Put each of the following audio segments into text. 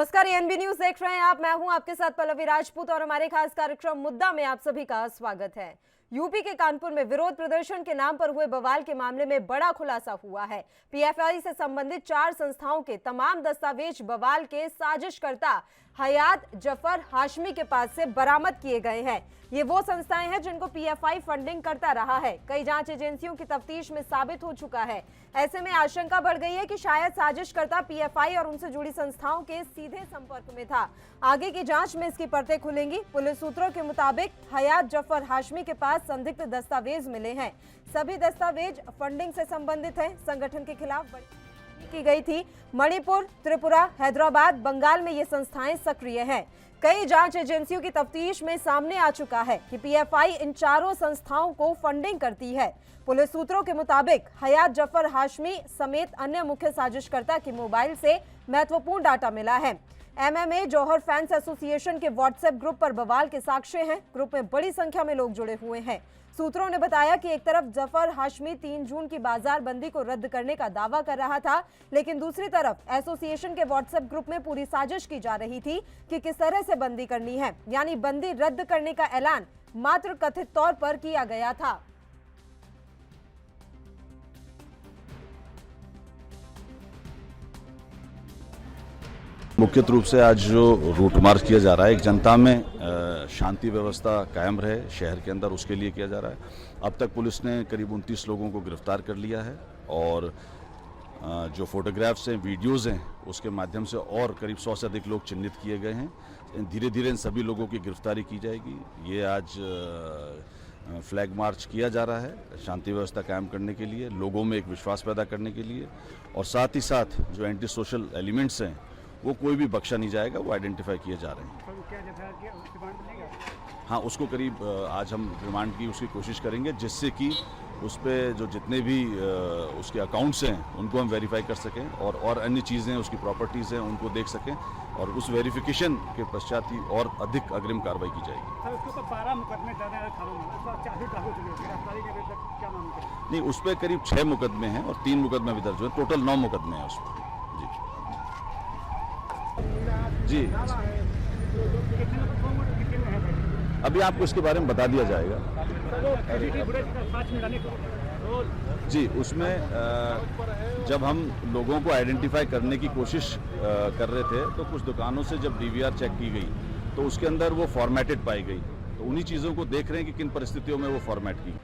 नमस्कार, ANB news देख रहे हैं आप। मैं हूं आपके साथ पल्लवी राजपूत और हमारे खास कार्यक्रम मुद्दा में आप सभी का स्वागत है। यूपी के कानपुर में विरोध प्रदर्शन के नाम पर हुए बवाल के मामले में बड़ा खुलासा हुआ है। पीएफआई से संबंधित 4 संस्थाओं के तमाम दस्तावेज बवाल के साजिशकर्ता हयात जफर हाशमी के पास से बरामद किए गए हैं। ये वो संस्थाएं हैं जिनको पीएफआई फंडिंग करता रहा है। कई जांच एजेंसियों की तफ्तीश में साबित हो चुका है। ऐसे में आशंका बढ़ गई है कि शायद साजिशकर्ता पीएफआई और उनसे जुड़ी संस्थाओं के सीधे संपर्क में था। आगे की जांच में इसकी परतें खुलेंगी। पुलिस सूत्रों के मुताबिक हयात जफर हाशमी के पास संदिग्ध दस्तावेज मिले हैं। सभी दस्तावेज फंडिंग से संबंधित हैं। संगठन के खिलाफ की गई थी। मणिपुर, त्रिपुरा, हैदराबाद, बंगाल में ये संस्थाएं सक्रिय हैं। कई जांच एजेंसियों की तफ्तीश में सामने आ चुका है कि पीएफआई इन चारों संस्थाओं को फंडिंग करती है। पुलिस सूत्रों के मुताबिक हयात जफर हाशमी समेत अन्य मुख्य साजिशकर्ता के मोबाइल से महत्वपूर्ण डाटा मिला है। एमएमए जौहर फैंस एसोसिएशन के व्हाट्सएप ग्रुप पर बवाल के साक्ष्य हैं। ग्रुप में बड़ी संख्या में लोग जुड़े हुए हैं। सूत्रों ने बताया कि एक तरफ जफर हाशमी 3 जून की बाजार बंदी को रद्द करने का दावा कर रहा था, लेकिन दूसरी तरफ एसोसिएशन के व्हाट्सएप ग्रुप में पूरी साजिश की जा रही थी कि किस तरह से बंदी करनी है, यानी बंदी रद्द करने का ऐलान मात्र कथित तौर पर किया गया था। मुख्य रूप से आज जो रूट मार्च किया जा रहा है, एक जनता में शांति व्यवस्था कायम रहे शहर के अंदर, उसके लिए किया जा रहा है। अब तक पुलिस ने करीब 29 लोगों को गिरफ्तार कर लिया है और जो फोटोग्राफ्स हैं, वीडियोस हैं, उसके माध्यम से और करीब 100 से अधिक लोग चिन्हित किए गए हैं। धीरे धीरे इन सभी लोगों की गिरफ्तारी की जाएगी। ये आज फ्लैग मार्च किया जा रहा है शांति व्यवस्था कायम करने के लिए, लोगों में एक विश्वास पैदा करने के लिए, और साथ ही साथ जो एंटी सोशल एलिमेंट्स हैं वो कोई भी बख्शा नहीं जाएगा, वो आइडेंटिफाई किए जा रहे हैं। हाँ, उसको करीब आज हम रिमांड की उसकी कोशिश करेंगे, जिससे कि उस पर जो जितने भी उसके अकाउंट्स हैं उनको हम वेरीफाई कर सकें और अन्य चीज़ें, उसकी प्रॉपर्टीज़ हैं, उनको देख सकें, और उस वेरिफिकेशन के पश्चात ही और अधिक अग्रिम कार्रवाई की जाएगी। सर, उसके ऊपर 12 मुकदमे दर्ज हैं। नहीं, उस पर करीब 6 मुकदमे हैं और 3 मुकदमे भी दर्ज हुए, टोटल 9 मुकदमे हैं उस पर। जी, अभी आपको इसके बारे में बता दिया जाएगा। जी, उसमें जब हम लोगों को आइडेंटिफाई करने की कोशिश कर रहे थे, तो कुछ दुकानों से जब डीवीआर चेक की गई तो उसके अंदर वो फॉर्मेटेड पाई गई। तो उन्हीं चीज़ों को देख रहे हैं कि किन परिस्थितियों में वो फॉर्मेट की।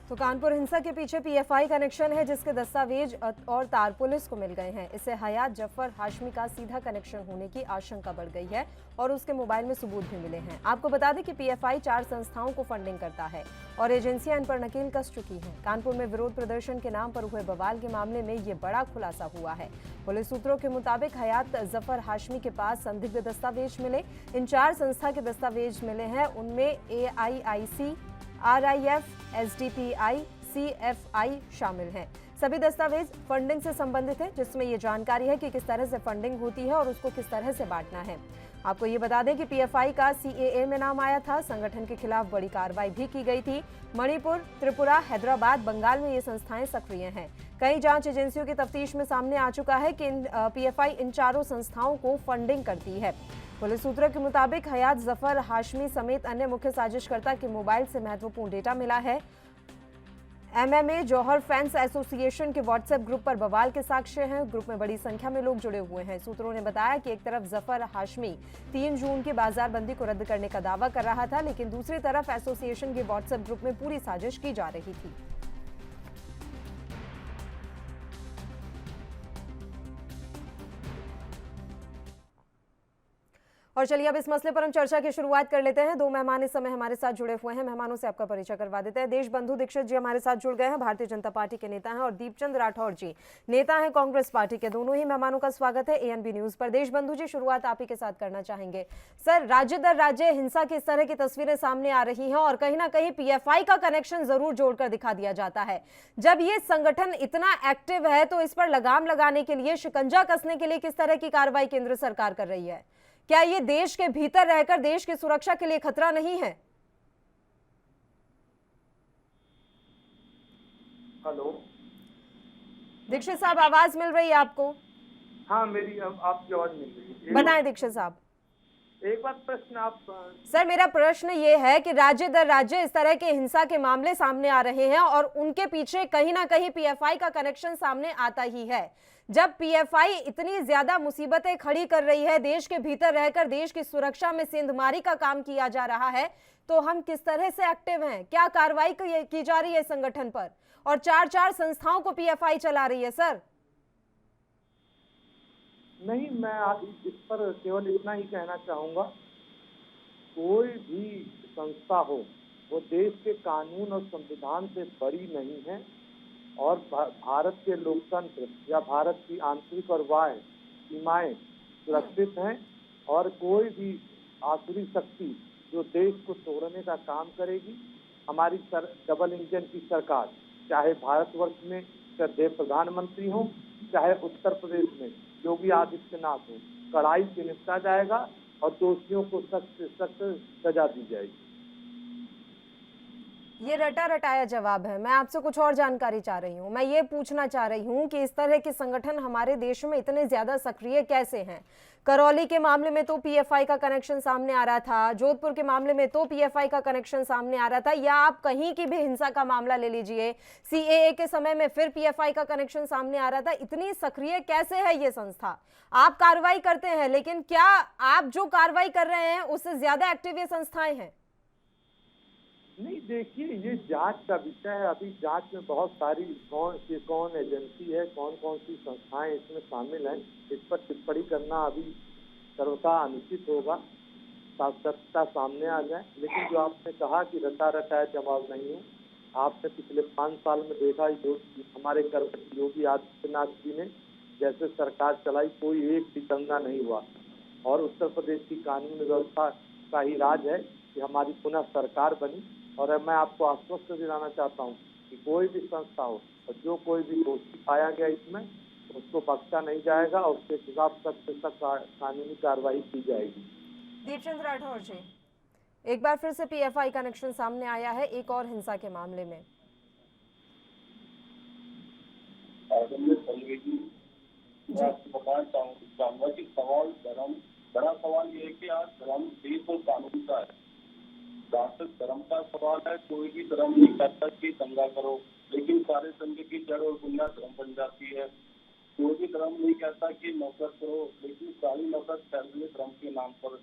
तो कानपुर हिंसा के पीछे पीएफआई कनेक्शन है, जिसके दस्तावेज और तार पुलिस को मिल गए हैं। इससे हयात जफर हाशमी का सीधा कनेक्शन होने की आशंका बढ़ गई है और उसके मोबाइल में सबूत भी मिले हैं। आपको बता दें कि पीएफआई 4 संस्थाओं को फंडिंग करता है और एजेंसियां इन पर नकेल कस चुकी हैं। कानपुर में विरोध प्रदर्शन के नाम पर हुए बवाल के मामले में ये बड़ा खुलासा हुआ है। पुलिस सूत्रों के मुताबिक हयात जफर हाशमी के पास संदिग्ध दस्तावेज मिले। इन 4 संस्था के दस्तावेज मिले हैं। उनमें AIIC, RIF, SDPI, CFI शामिल हैं। सभी दस्तावेज फंडिंग से संबंधित है, जिसमें यह जानकारी है कि किस तरह से फंडिंग होती है और उसको किस तरह से बांटना है। आपको ये बता दें कि पीएफआई का CAA में नाम आया था। संगठन के खिलाफ बड़ी कार्रवाई भी की गई थी। मणिपुर, त्रिपुरा, हैदराबाद, बंगाल में ये संस्थाएं सक्रिय हैं। कई जांच एजेंसियों की तफ्तीश में सामने आ चुका है कि पीएफआई इन चारों संस्थाओं को फंडिंग करती है। पुलिस सूत्रों के मुताबिक हयात जफर हाशमी समेत अन्य मुख्य साजिशकर्ता के मोबाइल से महत्वपूर्ण डेटा मिला है। एमएमए जौहर फैंस एसोसिएशन के व्हाट्सएप ग्रुप पर बवाल के साक्ष्य हैं। ग्रुप में बड़ी संख्या में लोग जुड़े हुए हैं। सूत्रों ने बताया कि एक तरफ जफर हाशमी 3 जून की बाजार बंदी को रद्द करने का दावा कर रहा था, लेकिन दूसरी तरफ एसोसिएशन के व्हाट्सएप ग्रुप में पूरी साजिश की जा रही थी। और चलिए अब इस मसले पर हम चर्चा की शुरुआत कर लेते हैं। 2 मेहमान इस समय हमारे साथ जुड़े हुए हैं। मेहमानों से आपका परिचय करवा देते हैं। देशबंधु दीक्षित जी हमारे साथ जुड़ गए हैं, भारतीय जनता पार्टी के नेता हैं, और दीपचंद राठौर जी नेता हैं कांग्रेस पार्टी के। दोनों ही मेहमानों का स्वागत है एएनबी न्यूज पर। देशबंधु जी, शुरुआत आप ही के साथ करना चाहेंगे। सर, राज्य दर राज्य हिंसा की इस तरह की तस्वीरें सामने आ रही हैं और कहीं ना कहीं पीएफआई का कनेक्शन जरूर जोड़कर दिखा दिया जाता है। जब ये संगठन इतना एक्टिव है तो इस पर लगाम लगाने के लिए, शिकंजा कसने के लिए किस तरह की कार्रवाई केंद्र सरकार कर रही है? क्या ये देश के भीतर रहकर देश की सुरक्षा के लिए खतरा नहीं है? हेलो दीक्षित साहब, आवाज मिल रही है आपको? हाँ, मेरी अब आपकी आवाज मिल रही है। बताएं दीक्षित साहब। एक बात प्रश्न आप सर, मेरा प्रश्न ये है कि राज्य दर राज्य इस तरह के हिंसा के मामले सामने आ रहे हैं और उनके पीछे कहीं ना कहीं पीएफआई का कनेक्शन सामने आता ही है। जब पीएफआई इतनी ज्यादा मुसीबतें खड़ी कर रही है, देश के भीतर रहकर देश की सुरक्षा में सेंधमारी का काम किया जा रहा है, तो हम किस तरह से एक्टिव हैं? क्या कार्रवाई की जा रही है संगठन पर? और 4 संस्थाओं को पीएफआई चला रही है सर। नहीं, मैं आज इस पर केवल इतना ही कहना चाहूंगा, कोई भी संस्था हो वो देश के कानून और संविधान से बड़ी नहीं है और भारत के लोकतंत्र या भारत की आंतरिक और बाह्य सीमाएं सुरक्षित हैं और कोई भी आसुरी शक्ति जो देश को तोड़ने का काम करेगी, हमारी डबल इंजन की सरकार, चाहे भारतवर्ष में श्रद्धेय प्रधानमंत्री हो, चाहे उत्तर प्रदेश में योगी आदित्यनाथ हो, कड़ाई से निपटा जाएगा और दोषियों को सख्त से सख्त सजा दी जाएगी। ये रटा रटाया जवाब है। मैं आपसे कुछ और जानकारी चाह रही हूँ। मैं ये पूछना चाह रही हूँ कि इस तरह के संगठन हमारे देश में इतने ज्यादा सक्रिय कैसे हैं? करौली के मामले में तो पीएफआई का कनेक्शन सामने आ रहा था, जोधपुर के मामले में तो पीएफआई का कनेक्शन सामने आ रहा था, या आप कहीं की भी हिंसा का मामला ले लीजिए, सीएए के समय में फिर पीएफआई का कनेक्शन सामने आ रहा था। इतनी सक्रिय कैसे है ये संस्था? आप कार्रवाई करते हैं, लेकिन क्या आप जो कार्रवाई कर रहे हैं उससे ज्यादा एक्टिव ये संस्थाएं हैं? नहीं, देखिए, ये जांच का विषय है। अभी जांच में बहुत सारी कौन एजेंसी है, कौन कौन सी संस्थाएं इसमें शामिल हैं, इस पर टिप्पणी करना अभी सर्वथा अनुचित होगा। सत्यता सामने आ जाए। लेकिन जो आपने कहा कि रटा रटाया जवाब नहीं है, आपने पिछले 5 साल में देखा जो हमारे कर्मचारी योगी आदित्यनाथ जी ने जैसे सरकार चलाई, कोई एक भी दंगा नहीं हुआ और उत्तर प्रदेश की कानून व्यवस्था का ही राज है कि हमारी पुनः सरकार बनी। और मैं आपको आश्वस्त दिलाना चाहता हूं कि कोई भी संस्था हो और जो कोई भी दोषी पाया गया इसमें, उसको बख्शा नहीं जाएगा और उसके खिलाफ सख्त से सख्त कानूनी कार्रवाई की जाएगी। दीपचंद राठौर जी, एक बार फिर से पीएफआई कनेक्शन सामने आया है एक और हिंसा के मामले में। बताना चाहूंगा कि सवाल धर्म, बड़ा सवाल ये है कि आज धर्म देश और कानून का है। जहाँ तक धर्म का सवाल है, कोई भी धर्म नहीं कहता कि दंगा करो, लेकिन सारे दंगे की जड़ और बुनियाद धर्म बन जाती है। कोई भी धर्म नहीं कहता कि नफरत करो, लेकिन सारी नफरत फैल रही है धर्म के नाम पर।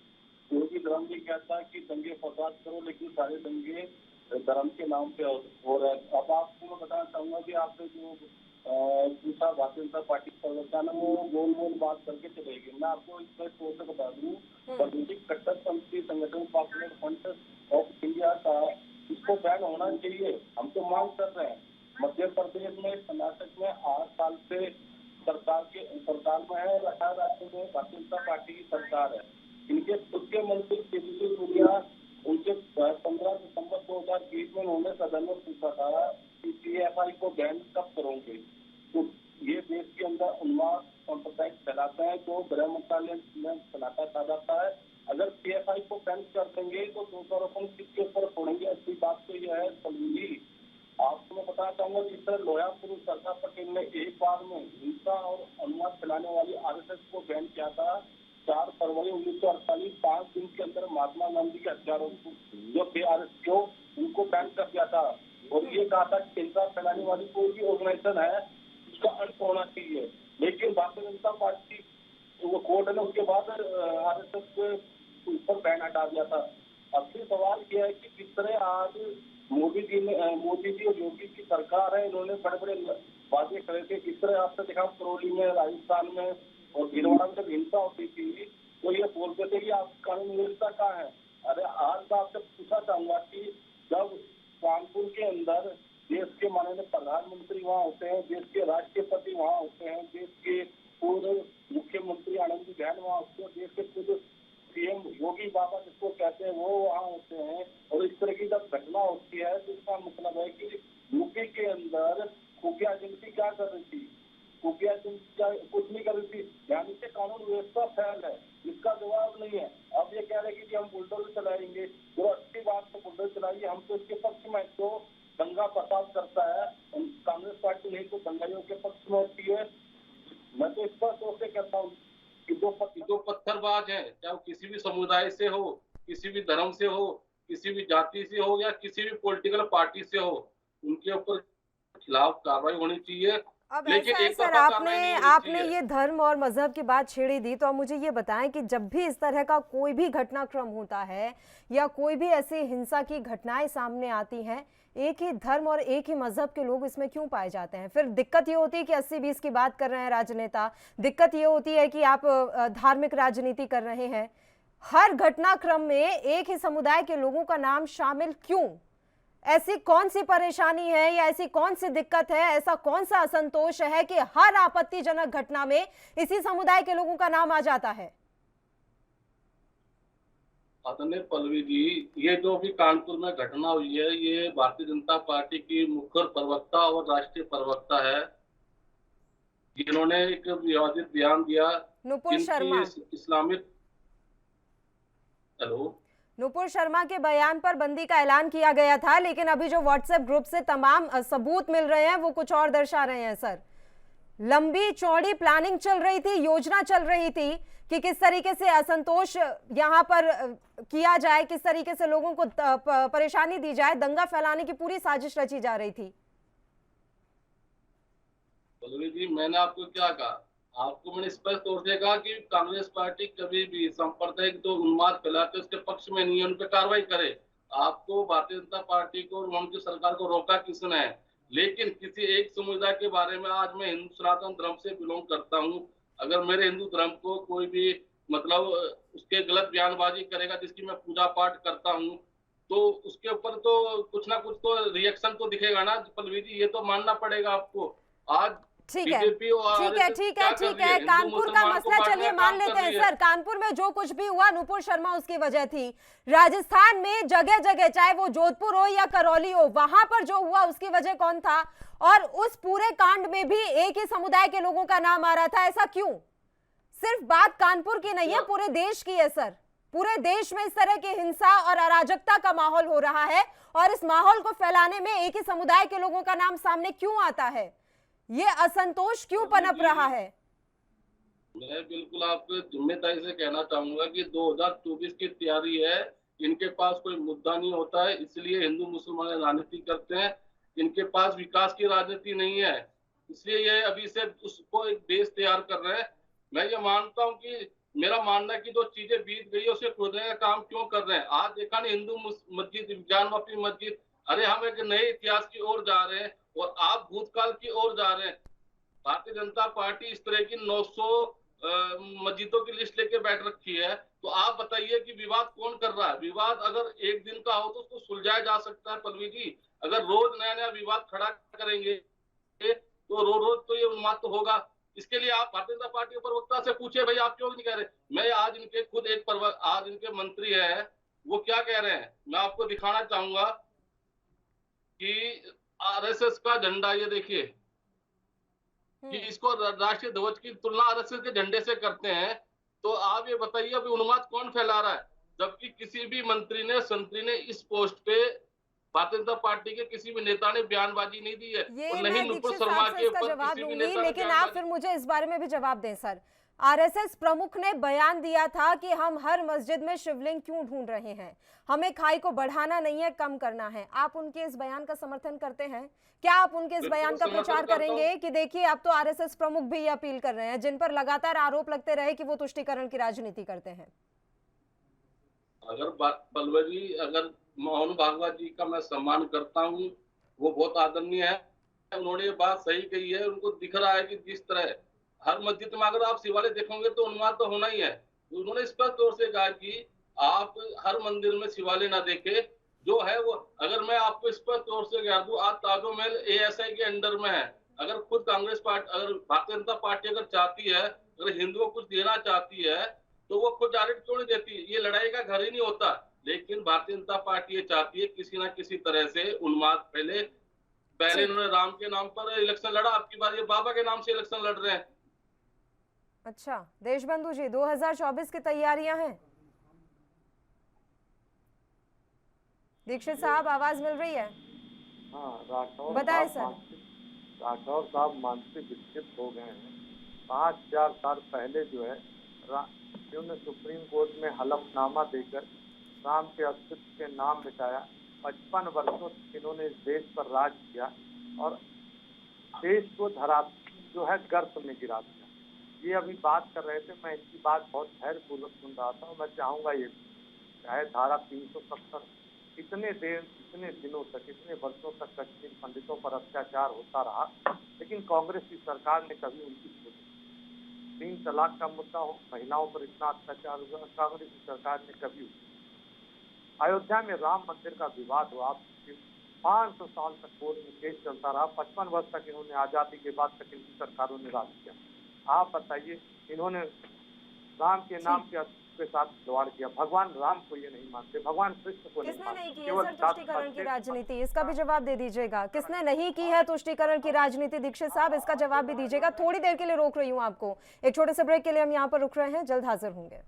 कोई भी धर्म नहीं कहता कि दंगे फसाद करो, लेकिन सारे दंगे धर्म के नाम पे हो रहे हैं। अब आपको मैं बताना चाहूंगा कि आपने जो पूछा भारतीय जनता पार्टी प्रवक्ता, वो गोल गोल बात करके चलेगी। मैं आपको इस पर सोच से बता दूं, राजनीतिक कट्टरपंथी संगठन पॉपुलर फ्रंट ऑफ इंडिया का इसको बैन होना चाहिए। हम तो मांग कर रहे हैं। मध्य प्रदेश में, कर्नाटक में 8 साल से सरकार में है और 18 राज्यों में भारतीय जनता पार्टी की सरकार है। इनके खुद के मंत्री तेजस्वी सूर्या, उनके 15 दिसंबर 2020 में उन्होंने सदन में पूछा था कि पीएफआई को बैन कब करोगे। तो ये देश के अंदर उन्माद सांप्रदायिक फैलाते हैं, जो गृह मंत्रालय में फैलाता कहा जाता है। अगर पीएफआई को बैन कर देंगे तो दोषारोपण किसके ऊपर छोड़ेंगे? अच्छी बात तो यह है सलूजी, आपको मैं बताना चाहूंगा, जिस तरह लोहिया पुरुष सरदार पटेल ने एक बार में हिंसा और अनुवाद फैलाने वाली आरएसएस को बैन किया था। 4 फरवरी 1948, 5 दिन के अंदर महात्मा गांधी के हत्यारों जो आरएसएस को उनको बैन कर दिया था और ये कहा था कि हिंसा फैलाने वाली कोई भी ऑर्गेनाइजेशन है उसका अंत होना चाहिए। लेकिन भारतीय जनता पार्टी वो कोर्ट ने उसके बाद आरएसएस के ऊपर बैन हटा दिया था। अब भी सवाल यह है कि किस तरह आज मोदी जी और योगी की सरकार है, इन्होंने बड़े बड़े वादे करे थे। किस तरह आपने देखा करौली में, राजस्थान में और भीलवाड़ा में जब हिंसा होती थी तो ये बोलते थे कि आप कानून व्यवस्था कहाँ है। अरे आज मैं आपसे पूछना चाहूंगा कि जब कानपुर के अंदर देश के माननीय प्रधानमंत्री वहाँ होते हैं, देश के राष्ट्रपति वहाँ होते हैं, देश के पूर्व मुख्यमंत्री आनंदीबेन वहाँ होते हैं, देश के पूर्व सीएम योगी बाबा जिसको कहते हैं वो वहाँ होते हैं, और इस तरह की जब घटना होती है तो इसका मतलब है कि यूपी के अंदर खुफिया एजेंसी क्या कर रही थी? खुफिया एजेंसी कुछ नहीं कर रही थी, यानी कि कानून व्यवस्था फैल है, इसका जवाब नहीं है। अब ये कह रहे हैं कि हम बुलडोजर चलाएंगे, जो अच्छी बात तो बुलडोजर चलाइए, हम तो इसके पक्ष में। तो दंगा फसाद करता है कांग्रेस पार्टी, नहीं तो दंगाइयों के पक्ष में होती है। मैं तो स्पष्ट तौर से कहता हूँ कि जो पत्थरबाज हैं, चाहे वो किसी भी समुदाय से हो, किसी भी धर्म से हो, किसी भी जाति से हो या किसी भी पॉलिटिकल पार्टी से हो, उनके ऊपर खिलाफ कार्रवाई होनी चाहिए। अब लेकिन ऐसा है एक सर, तरफा कार्रवाई नहीं होनी आपने चाहिए। ये धर्म और मजहब की बात छेड़ी दी, तो अब मुझे ये बताएं कि जब भी इस तरह का कोई भी घटनाक्रम होता है या कोई भी ऐसी हिंसा की घटनाएं सामने आती हैं, एक ही धर्म और एक ही मजहब के लोग इसमें क्यों पाए जाते हैं? फिर दिक्कत ये होती है कि 80-20 की बात कर रहे हैं राजनेता, दिक्कत ये होती है कि आप धार्मिक राजनीति कर रहे हैं। हर घटनाक्रम में एक ही समुदाय के लोगों का नाम शामिल क्यों? ऐसी कौन सी परेशानी है या ऐसी कौन सी दिक्कत है, ऐसा कौन सा असंतोष है कि हर आपत्तिजनक घटना में इसी समुदाय के लोगों का नाम आ जाता है? आदरणीय पल्लवी जी, ये जो भी कानपुर में घटना हुई है, ये भारतीय जनता पार्टी की मुख्य प्रवक्ता और राष्ट्रीय प्रवक्ता है, जिन्होंने एक विवादित बयान दिया। नुपुर शर्मा। इस्लामिक हेलो नुपुर शर्मा के बयान पर बंदी का ऐलान किया गया था, लेकिन अभी जो व्हाट्सएप ग्रुप से तमाम सबूत मिल रहे हैं वो कुछ और दर्शा रहे हैं सर। लंबी चौड़ी प्लानिंग चल रही थी, योजना चल रही थी कि किस तरीके से असंतोष यहाँ पर किया जाए, किस तरीके से लोगों को परेशानी दी जाए, दंगा फैलाने की पूरी साजिश रची जा रही थी। पल्लवी जी, मैंने आपको क्या कहा? आपको मैंने स्पष्ट तौर से कहा कि कांग्रेस पार्टी कभी भी सांप्रदायिक जो उन्माद फैलाते उसके पक्ष में नहीं है, उन पर कार्रवाई करे। आपको भारतीय जनता पार्टी को और उनकी सरकार को रोका किसने है? लेकिन किसी एक समुदाय के बारे में, आज मैं हिंदू सनातन धर्म से बिलोंग करता हूँ, अगर मेरे हिंदू धर्म को कोई भी मतलब उसके गलत बयानबाजी करेगा जिसकी मैं पूजा पाठ करता हूँ, तो उसके ऊपर तो कुछ ना कुछ तो रिएक्शन तो दिखेगा ना पल्लवी जी, ये तो मानना पड़ेगा आपको। आज ठीक है, बीजेपी और ठीक है, ठीक है, ठीक है। कानपुर का मसला चलिए मान लेते हैं सर, कानपुर में जो कुछ भी हुआ नुपुर शर्मा उसकी वजह थी। राजस्थान में जगह जगह, चाहे वो जोधपुर हो या करौली हो, वहां पर जो हुआ उसकी वजह कौन था? और उस पूरे कांड में भी एक ही समुदाय के लोगों का नाम आ रहा था, ऐसा क्यों? सिर्फ बात कानपुर की नहीं है, पूरे देश की है सर। पूरे देश में इस तरह की हिंसा और अराजकता का माहौल हो रहा है, और इस माहौल को फैलाने में एक ही समुदाय के लोगों का नाम सामने क्यों आता है? ये असंतोष क्यों पनप रहा है? मैं बिल्कुल आपको जिम्मेदारी से कहना चाहूंगा कि 2024 की तैयारी है, इनके पास कोई मुद्दा नहीं होता है, इसलिए हिंदू मुसलमान राजनीति करते हैं। इनके पास विकास की राजनीति नहीं है, इसलिए ये अभी से उसको एक बेस तैयार कर रहे हैं। मैं ये मानता हूँ कि मेरा मानना है कि जो चीजें बीत गई है उसे खोदने का काम क्यों कर रहे हैं? आज देखा नहीं, हिंदू मस्जिद, ज्ञानवापी मस्जिद, अरे हम एक नए इतिहास की ओर जा रहे हैं और आप भूतकाल की ओर जा रहे हैं। भारतीय जनता पार्टी इस तरह की 900 मस्जिदों की लिस्ट लेके बैठ रखी है, तो आप बताइए कि विवाद कौन कर रहा है? विवाद अगर एक दिन का हो तो उसको सुलझाया जा सकता है पल्लवी जी। अगर रोज नया नया विवाद खड़ा करेंगे तो रोज तो ये उन्माद तो होगा। इसके लिए आप भारतीय जनता पार्टी के प्रवक्ता से पूछे, भाई आप क्यों नहीं कह रहे? मैं आज इनके खुद आज इनके मंत्री है, वो क्या कह रहे हैं मैं आपको दिखाना चाहूंगा कि आरएसएस का झंडा, ये देखिए कि इसको राष्ट्रीय ध्वज की तुलना आरएसएस के झंडे से करते हैं, तो आप ये बताइए अभी उन्माद कौन फैला रहा है? जबकि किसी भी मंत्री ने संतरी ने इस पोस्ट पे भारतीय जनता पार्टी के किसी भी नेता ने बयानबाजी नहीं दी है, और नहीं नुपुर शर्मा के ऊपर जवाब किसी भी दूंगी, नेता ने लेकिन आप फिर मुझे इस बारे में भी जवाब दें सर। आरएसएस प्रमुख ने बयान दिया था कि हम हर मस्जिद में शिवलिंग क्यों ढूंढ रहे हैं, हमें खाई को बढ़ाना नहीं है, कम करना है। आप उनके इस बयान का समर्थन करते हैं क्या? आप उनके इस बयान का प्रचार करेंगे कि देखिए अब तो आरएसएस प्रमुख भी अपील कर रहे हैं, जिन पर लगातार आरोप लगते रहे कि वो तुष्टीकरण की राजनीति करते हैं? अगर पल्लवी, अगर मोहन भागवत जी का मैं सम्मान करता हूँ, वो बहुत आदरणीय है, उन्होंने ये बात सही कही है। उनको दिख रहा है कि जिस तरह हर मस्जिद में अगर आप शिवालय देखोगे तो उन्माद तो होना ही है। तो उन्होंने स्पष्ट तौर से कहा कि आप हर मंदिर में शिवालय ना देखे, जो है वो। अगर मैं आपको स्पष्ट तौर से कह दूं, आज ताजमहल एएसआई के अंडर में है। अगर खुद कांग्रेस पार्टी, अगर भारतीय जनता पार्टी अगर चाहती है, अगर हिंदुओं को कुछ देना चाहती है, तो वो खुद डायरेक्ट क्यों नहीं देती? ये लड़ाई का घर ही नहीं होता। लेकिन भारतीय जनता पार्टी ये चाहती है किसी ना किसी तरह से उन्माद फैले। पहले इन्होंने राम के नाम पर इलेक्शन लड़ा, आपकी बार ये बाबा के नाम से इलेक्शन लड़ रहे हैं। अच्छा देशबंधु जी, 2024 की तैयारियां हैं? दीक्षित साहब आवाज मिल रही है? हाँ, राठौर बताएं सर। राठौर साहब मानसिक विक्षिप्त हो गए हैं। 5000 साल पहले जो है इन्होंने सुप्रीम कोर्ट में हलफनामा देकर राम के अस्तित्व के नाम मिटाया। 55 वर्षों तक इन्होंने इस देश पर राज किया और देश को जो है गर्त में गिरा दिया। ये अभी बात कर रहे थे, मैं इनकी बात बहुत धैर्यपूर्वक सुन रहा था। मैं चाहूँगा ये चाहे धारा 370 इतने दिनों तक, इतने वर्षों तक कश्मीर पंडितों पर अत्याचार होता रहा, लेकिन कांग्रेस की सरकार ने कभी उनकी सुनी। 3 तलाक का मुद्दा हो, महिलाओं पर इतना अत्याचार हुआ, कांग्रेस की सरकार ने कभी। अयोध्या में राम मंदिर का विवाद हुआ, 500 साल तक कोर्ट में केस चलता रहा। 55 वर्ष तक इन्होंने आजादी के बाद तक इनकी सरकारों ने राज किया। आप बताइए, इन्होंने राम के नाम के साथ खिलवाड़ किया। भगवान राम को ये नहीं मानते, भगवान कृष्ण को किसने नहीं की है केवल सर तुष्टीकरण की राजनीति? इसका भी जवाब दे दीजिएगा। किसने नहीं की है तुष्टीकरण की राजनीति दीक्षित साहब, इसका जवाब भी दीजिएगा। थोड़ी देर के लिए रोक रही हूँ आपको, एक छोटे से ब्रेक के लिए हम यहाँ पर रुक रहे हैं, जल्द हाजिर होंगे।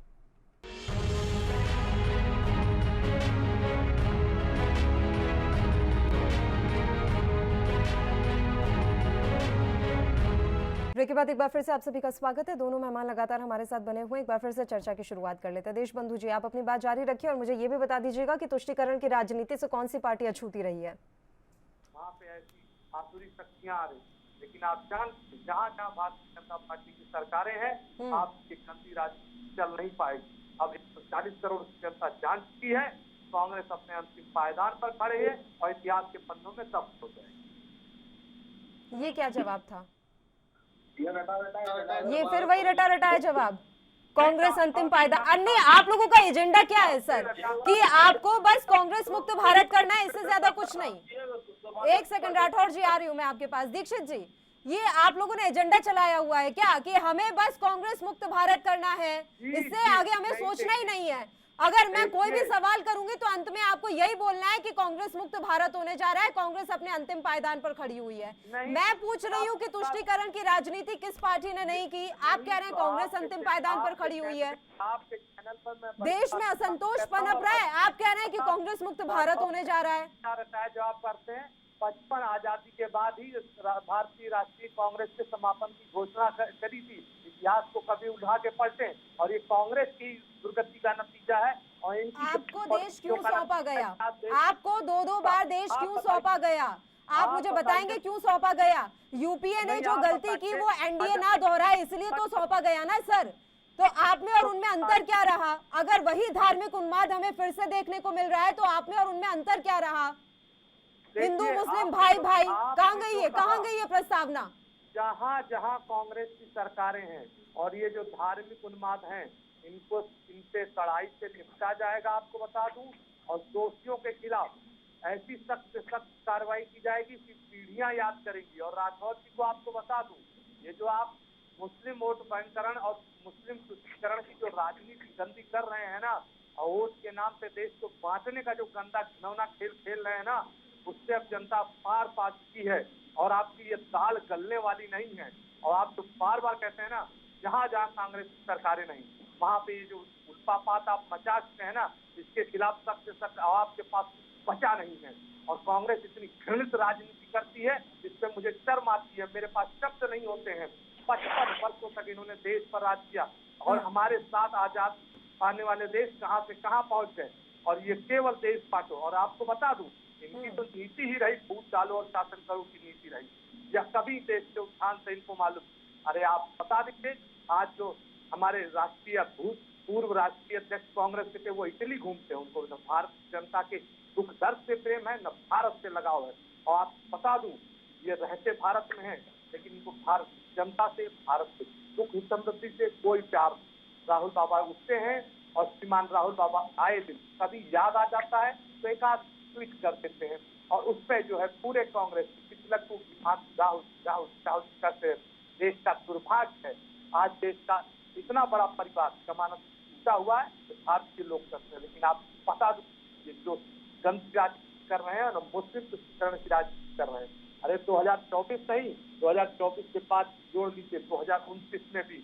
ब्रेक के बाद एक बार फिर से आप सभी का स्वागत है। दोनों मेहमान लगातार हमारे साथ बने हुए, एक बार फिर से चर्चा की शुरुआत कर लेते हैं। देशबंधु जी, आप अपनी बात जारी रखिए और मुझे ये भी बता दीजिएगा कि तुष्टीकरण की राजनीति से कौन सी पार्टी अछूती रही है? वहाँ पे ऐसी आसुरी शक्तियां आ रही, लेकिन आप जानते जहाँ जहाँ भारतीय जनता पार्टी की सरकारें हैं, आपकी गंदी राजनीति चल नहीं पाएगी। अब 140 करोड़ की जनता जान चुकी है, कांग्रेस अपने अंतिम पायदान पर खड़े है और इतिहास के पन्नों में दफ्न हो जाएगी। ये क्या जवाब था? ये फिर वही रटा रटाया जवाब, कांग्रेस अंतिम पायदान। अन्य आप लोगों का एजेंडा क्या है सर, कि आपको बस कांग्रेस मुक्त भारत करना है, इससे ज्यादा कुछ नहीं? एक सेकंड राठौर जी, आ रही हूँ मैं आपके पास। दीक्षित जी, ये आप लोगों ने एजेंडा चलाया हुआ है क्या कि हमें बस कांग्रेस मुक्त भारत करना है, इससे आगे हमें सोचना ही नहीं है? अगर मैं कोई भी सवाल करूंगी तो अंत में आपको यही बोलना है कि कांग्रेस मुक्त भारत होने जा रहा है, कांग्रेस अपने अंतिम पायदान पर खड़ी हुई है। मैं पूछ रही हूँ कि तुष्टीकरण की राजनीति किस पार्टी ने नहीं की? आप कह रहे हैं कांग्रेस अंतिम पायदान पर खड़ी हुई है। देश में असंतोष पनप रहा है, आप कह रहे हैं कि कांग्रेस मुक्त भारत होने जा रहा है। जवाब करते हैं, 55 आजादी के बाद ही भारतीय राष्ट्रीय कांग्रेस के समापन की घोषणा करी थी। इतिहास को कभी उठा के पलटे, और ये कांग्रेस की दुर्गति का नतीजा है। और आपको देश क्यों सौंपा गया? आपको 2-2 बार देश क्यों सौंपा गया? आप मुझे बताएंगे क्यों सौंपा गया? यूपीए ने जो गलती की वो एनडीए ना दोहराए, इसलिए तो सौंपा गया ना सर। तो आप में और उनमें अंतर क्या रहा? अगर वही धार्मिक उन्माद हमें फिर से देखने को मिल रहा है तो आप में और उनमें अंतर क्या रहा? हिंदू मुस्लिम भाई भाई, कहाँ गई है, कहाँ गई है प्रस्तावना? जहाँ जहाँ कांग्रेस की सरकारें हैं और ये जो धार्मिक उन्माद हैं, इनसे कड़ाई से निपटा जाएगा, आपको बता दूं। और दोषियों के खिलाफ ऐसी सख्त कार्रवाई की जाएगी कि पीढ़ियां याद करेंगी। और राठौर जी को आपको बता दूं, ये जो आप मुस्लिम वोट बैंकरण और मुस्लिम तुष्टीकरण की जो राजनीति गंदी कर रहे हैं ना, और वोट के नाम पे देश को बांटने का जो गंदा घिनौना खेल खेल रहे हैं ना, उससे अब जनता पार पा चुकी है। और आपकी ये दाल गलने वाली नहीं है। और आप तो बार बार कहते हैं ना, जहाँ जहाँ कांग्रेस की सरकारें नहीं, वहाँ पे ये जो उत्पात आप मचा चुके हैं ना, इसके खिलाफ सख्त से सख्त आवाज के पास बचा नहीं है। और कांग्रेस इतनी घृणित राजनीति करती है, जिससे मुझे शर्म आती है, मेरे पास शब्द नहीं होते हैं। 55 वर्षों तक इन्होंने देश पर राज किया और हमारे साथ आजाद पाने वाले देश कहाँ से कहाँ पहुंच गए। और ये केवल देश बांटो। और आपको बता दूं, इनकी तो नीति ही रही फूट डालो और शासन करो की नीति रही। या कभी देश के उत्थान से इनको मालूम? अरे आप बता दीजिए, आज जो हमारे राष्ट्रीय पूर्व राष्ट्रीय अध्यक्ष कांग्रेस के थे, वो इटली घूमते हैं। उनको न भारतीय जनता के दुख दर्द से प्रेम है, न भारत से लगाव है। और आप बता दूं, ये रहते भारत में है, लेकिन इनको भारत जनता से, भारत से, सुख समृद्धि से कोई प्यार। राहुल बाबा उठते हैं और श्रीमान राहुल बाबा आए दिन कभी याद आ जाता है तो एक आध ट्वीट कर देते हैं, और उस पर जो है पूरे कांग्रेस पिछलक को राहुल करते हैं। देश का दुर्भाग्य है, आज देश का इतना बड़ा परिवार जमानत टूटा हुआ है तो भारतीय लोग करते हैं। लेकिन आप बता दो, ये जो गंदी राजनीति कर रहे हैं ना, मुस्लिम तुष्टीकरण की राजनीति कर रहे हैं। अरे 2024 नहीं, 2024 के बाद जोड़ लीजिए 2029 में भी,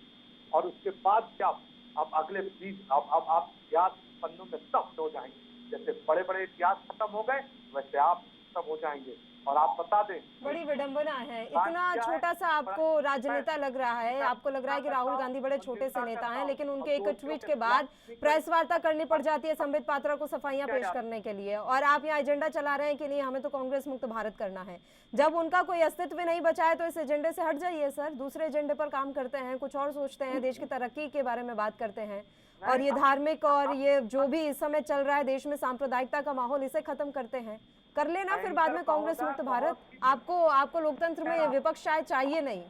और उसके बाद क्या अब अगले 20 अब आप इतिहास पन्नों में सब हो जाएंगे। जैसे बड़े बड़े इतिहास खत्म हो गए, वैसे आप खत्म हो जाएंगे। और आप बता दें, बड़ी विडंबना है, इतना छोटा सा आपको राजनेता लग रहा है, आपको लग रहा है कि राहुल गांधी बड़े छोटे से नेता हैं, लेकिन उनके एक ट्वीट के बाद प्रेस वार्ता करनी पड़ जाती है संबित पात्रा को सफाइयां पेश करने के लिए, और आप यहाँ एजेंडा चला रहे हैं कि नहीं हमें तो कांग्रेस मुक्त भारत करना है। जब उनका कोई अस्तित्व नहीं बचा है तो इस एजेंडे से हट जाइए सर, दूसरे एजेंडे पर काम करते हैं, कुछ और सोचते हैं, देश की तरक्की के बारे में बात करते हैं, और ये धार्मिक और ये जो भी इस समय चल रहा है देश में सांप्रदायिकता का माहौल, इसे खत्म करते हैं। कर लेना फिर बाद में कांग्रेस मुक्त भारत। आपको लोकतंत्र में विपक्ष शायद चाहिए नहीं।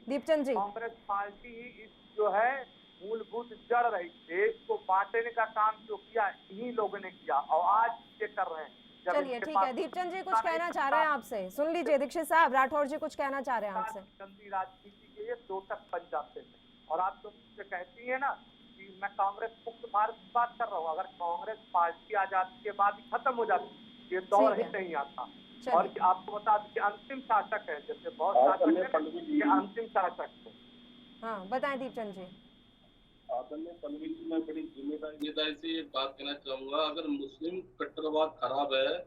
दीपचंद जी, कांग्रेस पार्टी ही जो है मूलभूत जड़ रही, देश को बांटने का काम जो किया इन्हीं लोगों ने किया और आज ये कर रहे हैं। चलिए ठीक है, दीपचंद जी कुछ कहना चाह रहे हैं आपसे, सुन लीजिए। दीक्षित साहब, राठौर जी कुछ कहना चाह रहे हैं आपसे। गंदी राजनीति के ये दोषक बन जाते हैं, और आप तो कहती है ना कि मैं कांग्रेस मुक्त भारत की बात कर रहा हूँ। अगर कांग्रेस पार्टी आजादी के बाद ही खत्म हो जाती ये दौर ही नहीं आता। और आपको बता दें कि अंतिम शासक है, जैसे बहुत शासक है, अंतिम शासक है। हाँ बताएं दीपचंद जी। आदरणीय पल्लवी जी, मैं बड़ी जिम्मेदारी से ये बात कहना चाहूंगा, अगर मुस्लिम कट्टरवाद खराब है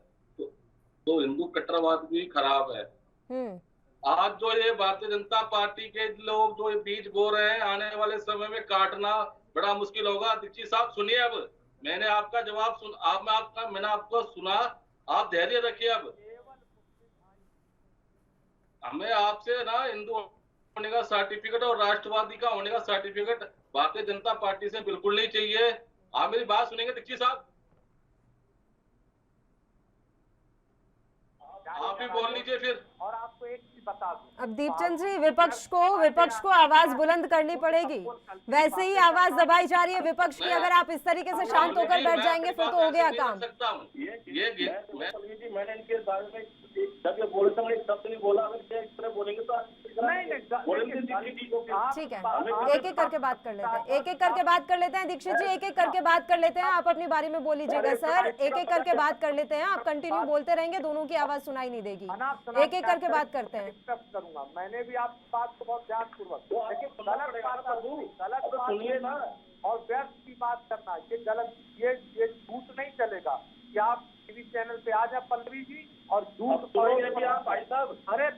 तो हिंदू कट्टरवाद भी खराब है। आज जो ये भारतीय जनता पार्टी के लोग जो ये बीज बो रहे हैं, आने वाले समय में काटना बड़ा मुश्किल होगा। दीक्षित साहब सुनिए, अब मैंने आपका जवाब मैंने आपको सुना, आप धैर्य रखिए। अब हमें आपसे ना हिंदू होने का सर्टिफिकेट और राष्ट्रवादी का होने का सर्टिफिकेट भारतीय जनता पार्टी से बिल्कुल नहीं चाहिए। आप मेरी बात सुनेंगे दीक्षित साहब? आप ही बोल लीजिए फिर। और आपको एक चीज बता दूं, अब दीपचंद जी, विपक्ष को आवाज बुलंद करनी पड़ेगी, वैसे ही आवाज दबाई जा रही है विपक्ष की। अगर आप इस तरीके से शांत होकर बैठ जाएंगे फिर तो हो गया काम। मैंने इनके बारे में जब ये बोले तो शब्द नहीं बोला, अगर इस तरह बोलेंगे तो ठीक है, एक एक करके बात कर लेते हैं, दीक्षित जी एक एक करके बात कर लेते हैं। आप अपनी बारी में बोल लीजिएगा सर, एक एक करके बात कर लेते हैं। आप कंटिन्यू बोलते रहेंगे, दोनों की आवाज सुनाई नहीं देगी। एक एक करके बात करते हैं। करूंगा, मैंने भी आपकी बात को बहुत ध्यानपूर्वक, लेकिन गलत सुनिए ना, और व्यर्थ की बात करना ये गलत, ये झूठ नहीं चलेगा कि आप टीवी चैनल पे आ जाए पल्लवी जी और झूठ भाई साहब। अरे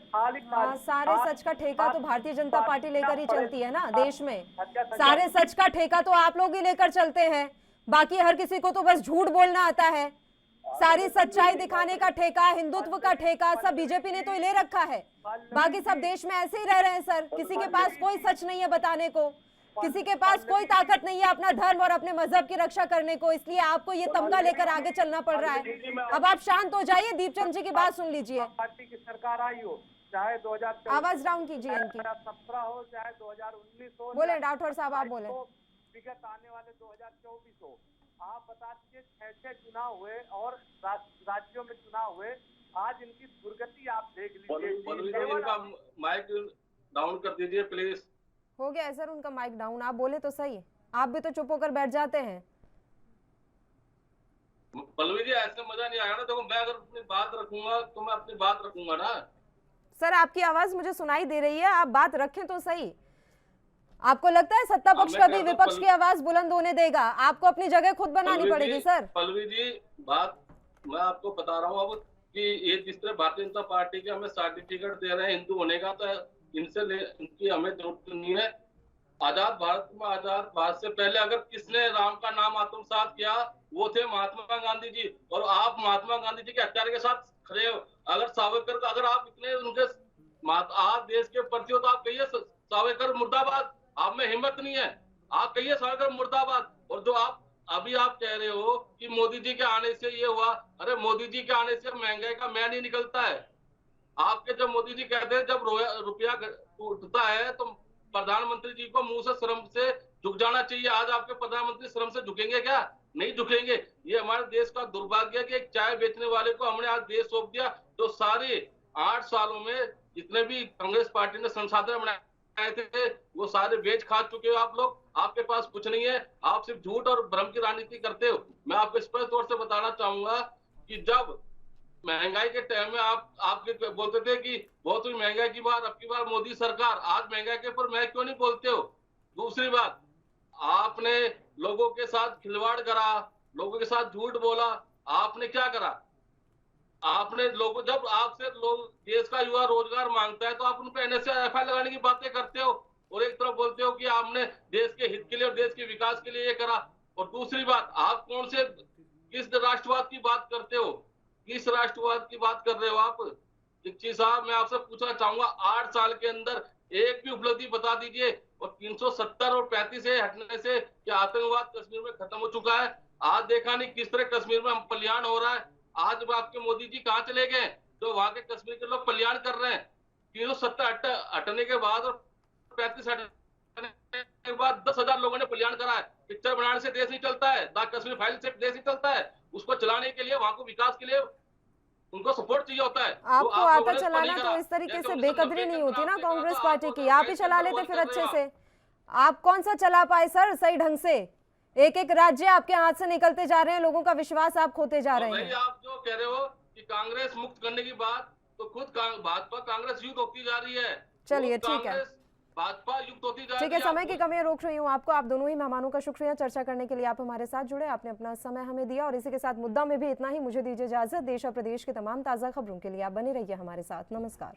सारे सच का ठेका तो भारतीय जनता पार्टी लेकर ही चलती है ना देश में। सारे सच का ठेका तो आप लोग ही लेकर चलते हैं, बाकी हर किसी को तो बस झूठ बोलना आता है। सारी सच्चाई दिखाने का ठेका, हिंदुत्व का ठेका सब बीजेपी ने तो ले रखा है। बाकी सब देश में ऐसे ही रह रहे हैं सर, किसी के पास कोई सच नहीं है बताने को, किसी के पास कोई ताकत नहीं है अपना धर्म और अपने मजहब की रक्षा करने को, इसलिए आपको ये तमगा लेकर आगे चलना पड़ रहा है। अब आप शांत हो जाइए, दीपचंद जी की बात सुन लीजिए। पार्टी की सरकार आई हो, चाहे 2014 आवाज डाउन कीजिए इनकी, 2017 हो चाहे 2019 हो, बोले राठौर साहब आप बोले, विगत आने वाले 2024 हो, आप बता दीजिए 6 चुनाव हुए और राज्यों में चुनाव हुए, आज इनकी दुर्गति आप देख लीजिए। माइक डाउन कर दीजिए प्लीज। हो गया सर उनका माइक डाउन, आप बोले तो सही, आप भी तो चुप होकर बैठ जाते हैं। पल्लवी जी ऐसे मजा नहीं आएगा ना, देखो मैं अगर अपनी बात रखूंगा तो मैं अपनी बात रखूंगा ना। सर आपकी आवाज मुझे सुनाई दे रही है, आप बात रखें तो सही। आपको लगता है सत्ता पक्ष कभी विपक्ष की आवाज बुलंद होने देगा? आपको अपनी जगह खुद बनानी पड़ेगी सर। पल्लवी जी बात मैं आपको बता रहा हूँ अब कि ये जिस तरह भारतीय जनता पार्टी के हमें सर्टिफिकेट दे रहे हैं हिंदू होने का, तो इनकी हमें जरूरत नहीं है। आजाद भारत से पहले अगर किसने राम का नाम आत्मसात किया वो थे महात्मा गांधी जी, और आप महात्मा गांधी जी के हत्यारे के साथ खड़े हो। अगर सावरकर का अगर आप इतने उनके आप देश के प्रति हो तो आप कहिए सावरकर मुर्दाबाद, आप में हिम्मत नहीं है, आप कहिए सावरकर मुर्दाबाद। और जो आप अभी आप कह रहे हो कि मोदी जी के आने से ये हुआ, अरे मोदी जी के आने से महंगाई का मैं नहीं निकलता है। आपके जब मोदी जी कहते हैं जब रुपया उठता है तो प्रधानमंत्री जी को मुंह से शर्म से झुक जाना चाहिए। आज आपके प्रधानमंत्री शर्म से झुकेंगे क्या? नहीं झुकेंगे। ये हमारे देश का दुर्भाग्य है कि एक चाय बेचने वाले को हमने आज देश सौंप दिया। जो सारे 8 सालों में जितने भी कांग्रेस पार्टी ने संसाधन बनाए थे वो सारे बेच खा चुके हो आप लोग। आपके पास कुछ नहीं है, आप सिर्फ झूठ और भ्रम की राजनीति करते हो। मैं आपको स्पष्ट तौर से बताना चाहूंगा कि जब महंगाई के टाइम में आपके बोलते थे कि बहुत ही महंगाई की बात, अब की बार मोदी सरकार, आज महंगाई के ऊपर मैं क्यों नहीं बोलते हो? दूसरी बात, आपने लोगों के साथ खिलवाड़ करा, लोगों के साथ झूठ बोला, आपने क्या करा? आपने लोगों, जब आपसे लोग, देश का युवा रोजगार मांगता है तो आप उन पर NSA-FI लगाने की बातें करते हो और एक तरफ बोलते हो कि आपने देश के हित के लिए और देश के विकास के लिए ये करा। और दूसरी बात, आप कौन से, किस राष्ट्रवाद की बात करते हो, किस राष्ट्रवाद की बात कर रहे हो आप? दीक्षित साहब, मैं आपसे पूछना चाहूंगा, 8 साल के अंदर एक भी उपलब्धि बता दीजिए। और 370 और 35 से हटने से क्या आतंकवाद कश्मीर में खत्म हो चुका है? आज देखा नहीं किस तरह कश्मीर में पलायन हो रहा है। आज आपके मोदी जी कहाँ चले गए जो वहां के कश्मीर के लोग पलायन कर रहे हैं? 370 हटने के बाद और 35 हटने के बाद 10,000 लोगों ने पलायन करा है। पिक्चर बनाने से देश नहीं चलता है, द कश्मीर फाइल से देश नहीं चलता है। उसको चलाने के लिए, वहां को विकास के लिए उनको सपोर्ट चाहिए होता है। आपको आप आता लोगों ने चलाना नहीं तो करा। इस तरीके जैसे से 1990 बेकदरी नहीं के होती ना अंदर कांग्रेस आपने पार्टी कहा की, तो आप ही चला लेते बंद फिर कर अच्छे रहे हो से। आप। आप कौन सा चला पाए सर सही ढंग से? एक एक राज्य आपके हाथ से निकलते जा रहे हैं, लोगों का विश्वास आप खोते जा रहे भाई, हैं। आप जो कह रहे हो कि कांग्रेस मुक्त करने की बात, तो खुद भाजपा कांग्रेस युक्त होती जा रही है। चलिए, खुद ठीक है। कांग्रेस भाजपा युक्त होती जा ठीक रही है, है। समय की कमी रोक रही हूँ आपको। आप दोनों ही मेहमानों का शुक्रिया चर्चा करने के लिए, आप हमारे साथ जुड़े, आपने अपना समय हमें दिया। और इसी के साथ मुद्दा में भी इतना ही। मुझे दीजिए इजाजत। देश और प्रदेश की तमाम ताज़ा खबरों के लिए आप बने रहिए हमारे साथ। नमस्कार।